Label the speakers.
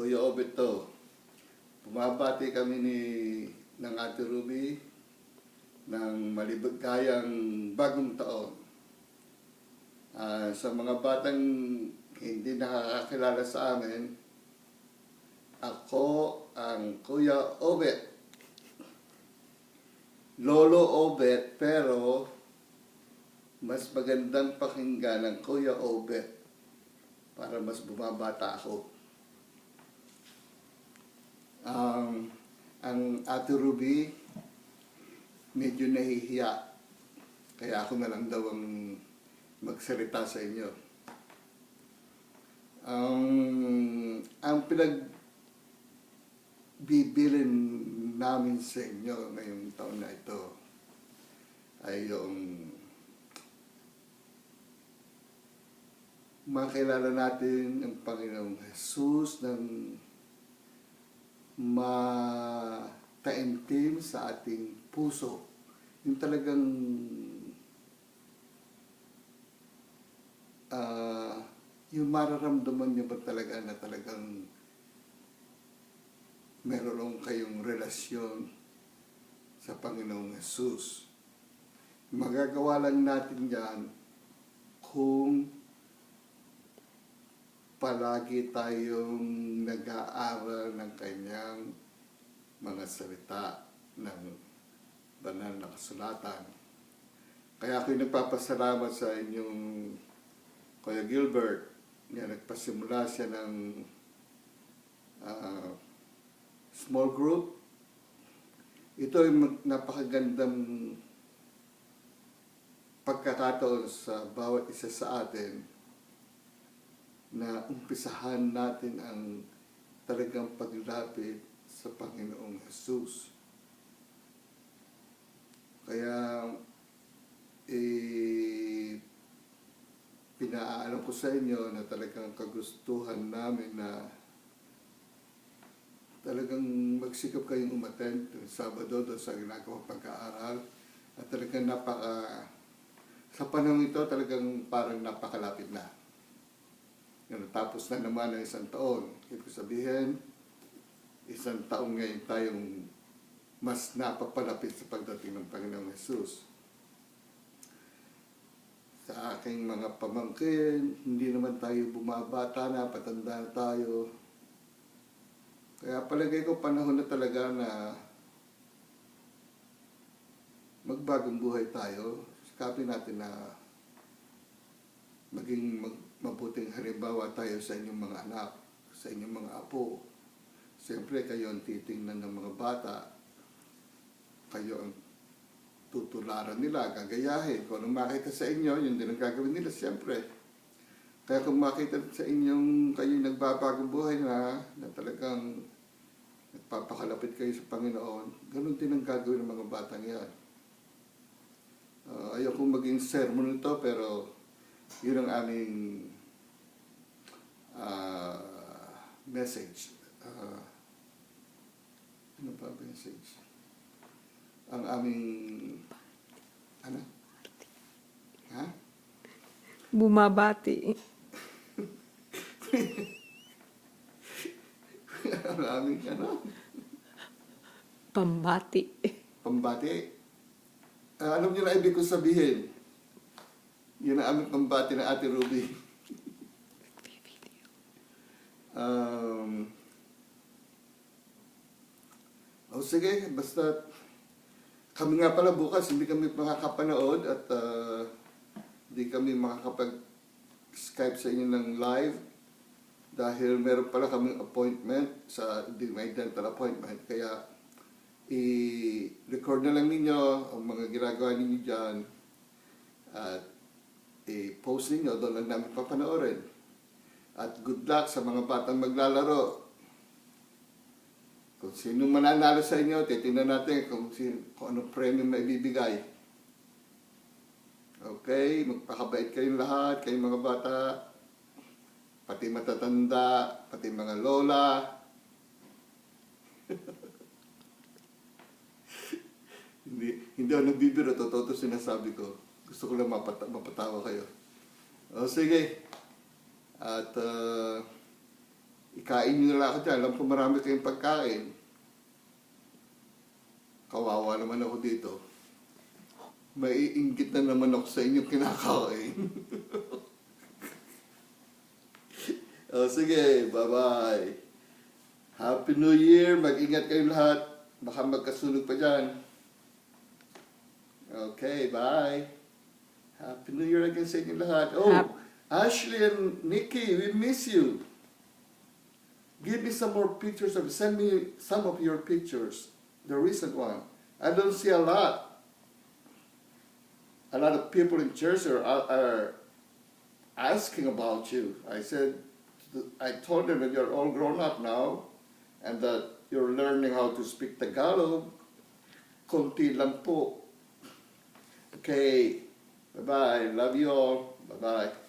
Speaker 1: Kuya Obet to. Bumabati kami ng Ate Ruby ng maligayang bagong taon. Sa mga batang hindi nakakakilala sa amin, ako ang Kuya Obet. Lolo Obet, pero mas magandang pakinggan ng Kuya Obet para mas bumabata ako. Ang Ate Ruby medyo nahihiya, kaya ako na lang daw ang magsalita sa inyo. Ang pinagbibilin namin sa inyo ngayong taon na ito ay yung makilala natin ang Panginoong Jesus ng mataimtim sa ating puso. Yung talagang yung mararamdaman niyo ba talaga na talagang meron kayong relasyon sa Panginoong Jesus. Magagawa lang natin yan kung palagi tayong nag-aaral ng kanyang mga salita ng banal na kasulatan. Kaya ako'y nagpapasalamat sa inyong Kuya Gilbert na nagpasimula siya ng small group. Ito ay napakagandang pagkakataon sa bawat isa sa atin na umpisahan natin ang talagang paglapit sa Panginoong Jesus. Kaya pinaalam ko sa inyo na talagang kagustuhan namin na talagang magsikap kayong umattend ng Sabado doon sa ginagawang pag-aaral. At talagang sa panahon ito talagang parang napakalapit na. Tapos na naman ang isang taon. Ibig sabihin, isang taon ngayon tayong mas napapalapit sa pagdating ng Panginoong Jesus. Sa aking mga pamangkin, hindi naman tayo bumabata na, patanda na tayo. Kaya palagay ko panahon na talaga na magbagong buhay tayo. Sikapin natin na maging mabuting halimbawa tayo sa inyong mga anak, sa inyong mga apo. Siyempre, kayo ang titingnan ng mga bata. Kayo ang tutularan nila, gagayahin. Kung anong makita sa inyo, yun din ang gagawin nila, siyempre. Kaya kung makita sa inyong kayo nagbabagong buhay na talagang nagpapakalapit kayo sa Panginoon, ganun din ang gagawin ng mga batang yan. Ayokong maging sermon nito, pero yun ang aming message. Ano ba message? Ang aming Ha?
Speaker 2: Bumabati.
Speaker 1: Ang aming
Speaker 2: Pambati.
Speaker 1: Pambati. Alam niyo na ibig ko sabihin. Yun ang aming pambati na Ate Ruby. Sige, basta kami nga pala bukas, hindi kami makakapanood at hindi kami makakapag-Skype sa inyo ng live dahil meron pala kaming appointment may dental appointment. Kaya i-record na lang ninyo ang mga ginagawa ninyo dyan at i-post ninyo, doon lang namin papanoorin. At good luck sa mga batang maglalaro. Kung sino mananalo sa inyo, titingnan natin kung anong premium na ibibigay. Okay, magpakabait kayong lahat, kayong mga bata, pati matatanda, pati mga lola. Hindi ako nagbibiro, totoo sinasabi ko. Gusto ko lang mapatawa kayo. Sige. At Kain nyo na lang ako dyan. Alam ko marami kayong pagkain. Kawawa naman ako dito. Maiinggit na naman ako sa inyong kinakain. O sige, bye-bye. Happy New Year. Mag-ingat kayong lahat. Baka magkasunog pa dyan. Okay, bye. Happy New Year again sa inyong lahat. Oh, Ashley and Nikki, we miss you. Give me some more pictures of, send me some of your pictures. The recent one. I don't see a lot. A lot of people in Jersey are asking about you. I told them that you're all grown up now and that you're learning how to speak Tagalog. Konti lang po. Okay. Bye-bye. Love you all. Bye-bye.